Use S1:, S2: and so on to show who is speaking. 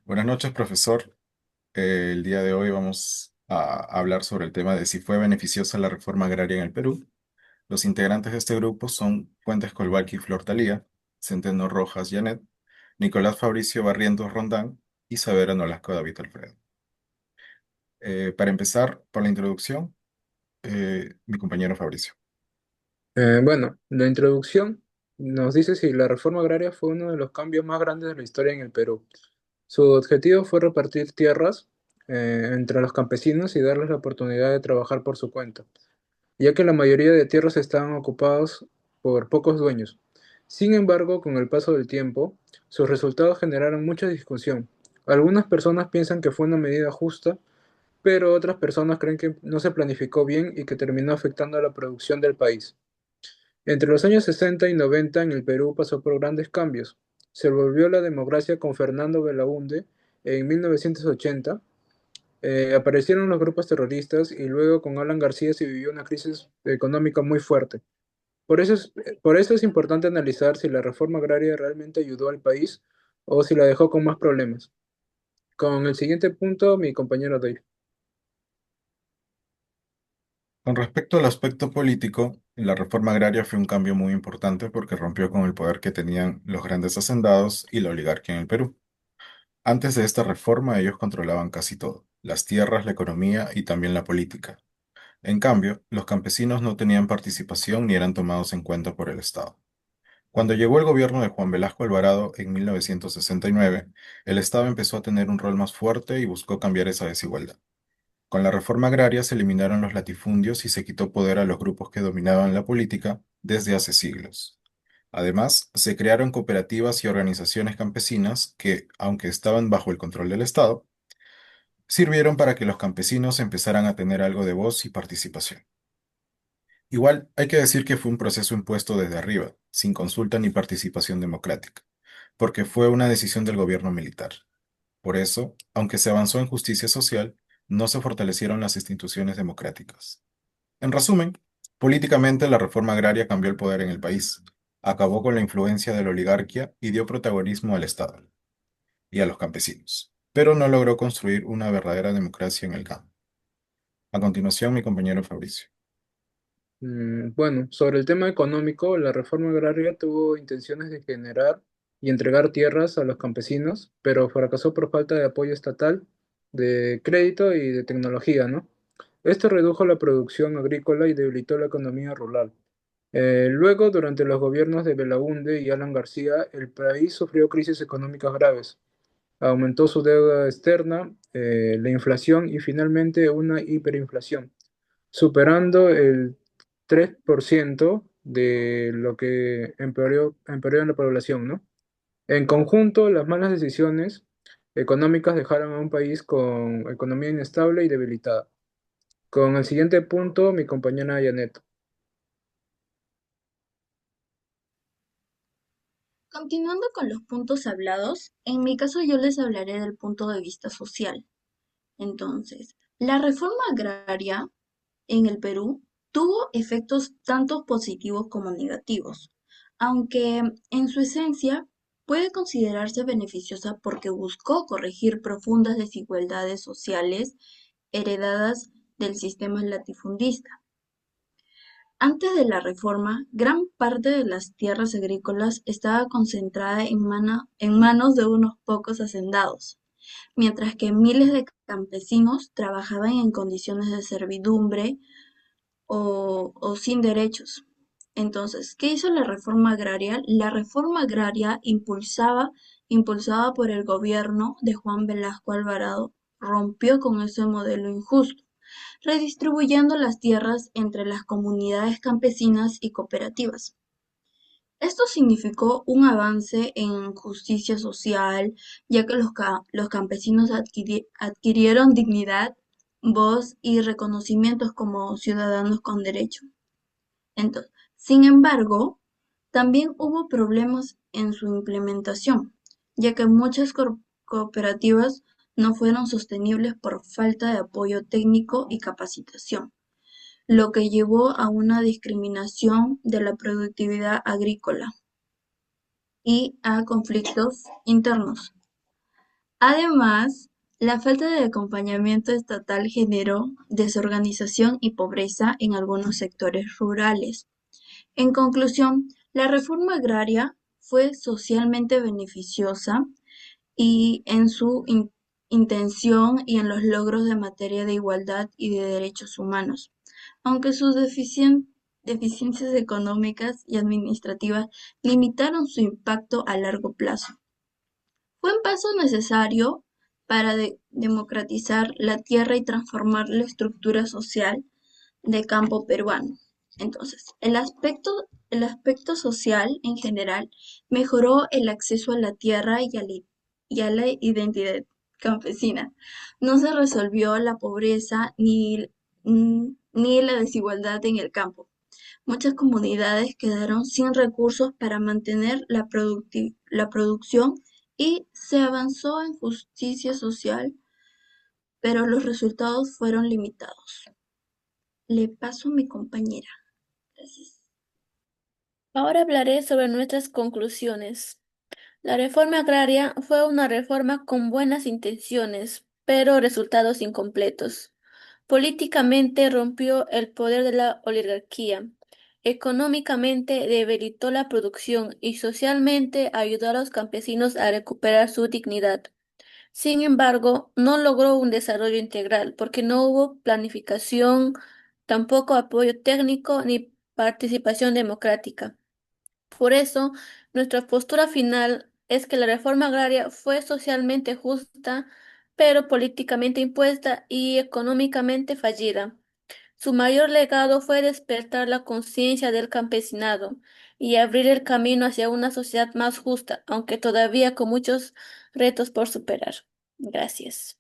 S1: Buenas noches, profesor. El día de hoy vamos a hablar sobre el tema de si fue beneficiosa la reforma agraria en el Perú. Los integrantes de este grupo son Fuentes Colvalqui Flor Talía, Centeno Rojas Janet, Nicolás Fabricio Barrientos Rondán y Saavedra Nolasco David Alfredo. Para empezar, por la introducción, mi compañero Fabricio.
S2: Bueno, la introducción nos dice si la reforma agraria fue uno de los cambios más grandes de la historia en el Perú. Su objetivo fue repartir tierras entre los campesinos y darles la oportunidad de trabajar por su cuenta, ya que la mayoría de tierras estaban ocupadas por pocos dueños. Sin embargo, con el paso del tiempo, sus resultados generaron mucha discusión. Algunas personas piensan que fue una medida justa, pero otras personas creen que no se planificó bien y que terminó afectando a la producción del país. Entre los años 60 y 90 en el Perú pasó por grandes cambios. Se volvió la democracia con Fernando Belaúnde en 1980, aparecieron los grupos terroristas y luego con Alan García se vivió una crisis económica muy fuerte. Por eso es importante analizar si la reforma agraria realmente ayudó al país o si la dejó con más problemas. Con el siguiente punto, mi compañero Dave.
S1: Con respecto al aspecto político, la reforma agraria fue un cambio muy importante porque rompió con el poder que tenían los grandes hacendados y la oligarquía en el Perú. Antes de esta reforma, ellos controlaban casi todo, las tierras, la economía y también la política. En cambio, los campesinos no tenían participación ni eran tomados en cuenta por el Estado. Cuando llegó el gobierno de Juan Velasco Alvarado en 1969, el Estado empezó a tener un rol más fuerte y buscó cambiar esa desigualdad. Con la reforma agraria se eliminaron los latifundios y se quitó poder a los grupos que dominaban la política desde hace siglos. Además, se crearon cooperativas y organizaciones campesinas que, aunque estaban bajo el control del Estado, sirvieron para que los campesinos empezaran a tener algo de voz y participación. Igual, hay que decir que fue un proceso impuesto desde arriba, sin consulta ni participación democrática, porque fue una decisión del gobierno militar. Por eso, aunque se avanzó en justicia social, no se fortalecieron las instituciones democráticas. En resumen, políticamente la reforma agraria cambió el poder en el país, acabó con la influencia de la oligarquía y dio protagonismo al Estado y a los campesinos, pero no logró construir una verdadera democracia en el campo. A continuación, mi compañero Fabricio.
S2: Bueno, sobre el tema económico, la reforma agraria tuvo intenciones de generar y entregar tierras a los campesinos, pero fracasó por falta de apoyo estatal, de crédito y de tecnología, ¿no? Esto redujo la producción agrícola y debilitó la economía rural. Luego, durante los gobiernos de Belaúnde y Alan García, el país sufrió crisis económicas graves. Aumentó su deuda externa, la inflación y finalmente una hiperinflación, superando el 3% de lo que empeoró en la población, ¿no? En conjunto, las malas decisiones económicas dejaron a un país con economía inestable y debilitada. Con el siguiente punto, mi compañera Janet.
S3: Continuando con los puntos hablados, en mi caso yo les hablaré del punto de vista social. Entonces, la reforma agraria en el Perú tuvo efectos tanto positivos como negativos, aunque en su esencia puede considerarse beneficiosa porque buscó corregir profundas desigualdades sociales heredadas del sistema latifundista. Antes de la reforma, gran parte de las tierras agrícolas estaba concentrada en manos de unos pocos hacendados, mientras que miles de campesinos trabajaban en condiciones de servidumbre o sin derechos. Entonces, ¿qué hizo la reforma agraria? La reforma agraria impulsada por el gobierno de Juan Velasco Alvarado, rompió con ese modelo injusto, redistribuyendo las tierras entre las comunidades campesinas y cooperativas. Esto significó un avance en justicia social, ya que los campesinos adquirieron dignidad, voz y reconocimientos como ciudadanos con derecho. Entonces, sin embargo, también hubo problemas en su implementación, ya que muchas cooperativas no fueron sostenibles por falta de apoyo técnico y capacitación, lo que llevó a una discriminación de la productividad agrícola y a conflictos internos. Además, la falta de acompañamiento estatal generó desorganización y pobreza en algunos sectores rurales. En conclusión, la reforma agraria fue socialmente beneficiosa y en su intención y en los logros de materia de igualdad y de derechos humanos, aunque sus deficiencias económicas y administrativas limitaron su impacto a largo plazo. Fue un paso necesario para democratizar la tierra y transformar la estructura social de campo peruano. Entonces, el aspecto social en general mejoró el acceso a la tierra y a la identidad campesina. No se resolvió la pobreza ni la desigualdad en el campo. Muchas comunidades quedaron sin recursos para mantener la producción y se avanzó en justicia social, pero los resultados fueron limitados. Le paso a mi compañera. Gracias.
S4: Ahora hablaré sobre nuestras conclusiones. La reforma agraria fue una reforma con buenas intenciones, pero resultados incompletos. Políticamente rompió el poder de la oligarquía, económicamente debilitó la producción y socialmente ayudó a los campesinos a recuperar su dignidad. Sin embargo, no logró un desarrollo integral porque no hubo planificación, tampoco apoyo técnico ni participación democrática. Por eso, nuestra postura final es que la reforma agraria fue socialmente justa, pero políticamente impuesta y económicamente fallida. Su mayor legado fue despertar la conciencia del campesinado y abrir el camino hacia una sociedad más justa, aunque todavía con muchos retos por superar. Gracias.